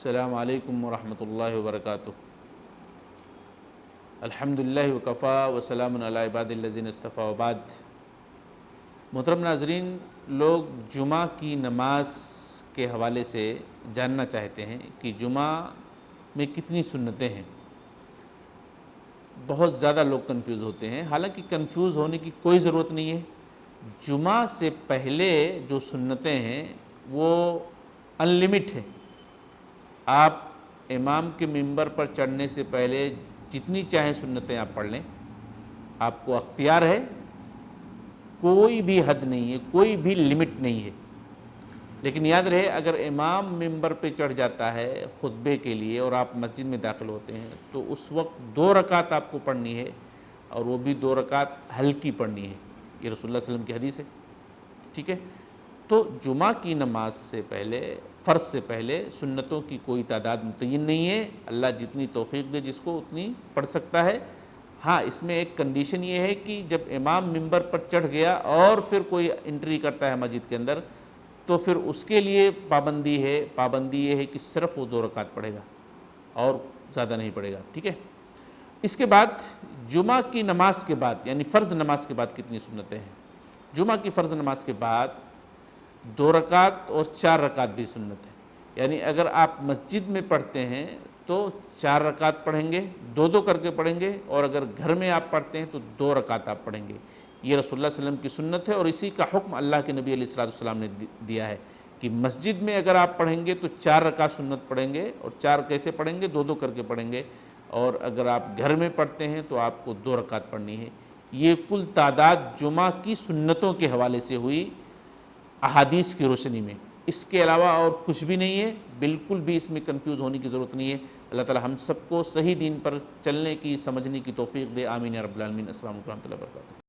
السلام علیکم ورحمۃ اللہ وبرکاتہ۔ الحمدللہ وکفا وسلام علی عباد الذین اصطفیٰ وبعد۔ محترم ناظرین، لوگ جمعہ کی نماز کے حوالے سے جاننا چاہتے ہیں کہ جمعہ میں کتنی سنتیں ہیں۔ بہت زیادہ لوگ کنفیوز ہوتے ہیں، حالانکہ کنفیوز ہونے کی کوئی ضرورت نہیں ہے۔ جمعہ سے پہلے جو سنتیں ہیں وہ ان لمٹ ہے۔ آپ امام کے منبر پر چڑھنے سے پہلے جتنی چاہیں سنتیں آپ پڑھ لیں، آپ کو اختیار ہے، کوئی بھی حد نہیں ہے، کوئی بھی لمٹ نہیں ہے۔ لیکن یاد رہے، اگر امام منبر پہ چڑھ جاتا ہے خطبے کے لیے اور آپ مسجد میں داخل ہوتے ہیں تو اس وقت 2 رکعت آپ کو پڑھنی ہے، اور وہ بھی 2 رکعت ہلکی پڑھنی ہے۔ یہ رسول اللہ صلی اللہ علیہ وسلم کی حدیث ہے، ٹھیک ہے۔ تو جمعہ کی نماز سے پہلے، فرض سے پہلے سنتوں کی کوئی تعداد متعین نہیں ہے۔ اللہ جتنی توفیق دے جس کو اتنی پڑھ سکتا ہے۔ ہاں، اس میں ایک کنڈیشن یہ ہے کہ جب امام منبر پر چڑھ گیا اور پھر کوئی انٹری کرتا ہے مسجد کے اندر تو پھر اس کے لیے پابندی یہ ہے کہ صرف وہ 2 رکعت پڑھے گا اور زیادہ نہیں پڑھے گا، ٹھیک ہے۔ اس کے بعد جمعہ کی نماز کے بعد، یعنی فرض نماز کے بعد کتنی سنتیں ہیں؟ جمعہ کی فرض نماز کے بعد 2 رکعت اور 4 رکعت بھی سنت ہے۔ یعنی اگر آپ مسجد میں پڑھتے ہیں تو 4 رکعت پڑھیں گے، 2 کر کے پڑھیں گے، اور اگر گھر میں آپ پڑھتے ہیں تو 2 رکعت آپ پڑھیں گے۔ یہ رسول اللہ صلی اللہ علیہ وسلم کی سنت ہے، اور اسی کا حکم اللہ کے نبی علیہ السلام نے دیا ہے کہ مسجد میں اگر آپ پڑھیں گے تو 4 رکعت سنت پڑھیں گے، اور 4 کیسے پڑھیں گے؟ 2 کر کے پڑھیں گے، اور اگر آپ گھر میں پڑھتے ہیں تو آپ کو 2 رکعت پڑھنی ہے۔ یہ کل تعداد جمعہ کی سنتوں کے حوالے سے ہوئی احادیث کی روشنی میں۔ اس کے علاوہ اور کچھ بھی نہیں ہے، بالکل بھی اس میں کنفیوز ہونے کی ضرورت نہیں ہے۔ اللہ تعالی ہم سب کو صحیح دین پر چلنے کی، سمجھنے کی توفیق دے، آمین یا رب العالمین۔ السلام علیکم ورحمۃ اللہ وبرکاتہ۔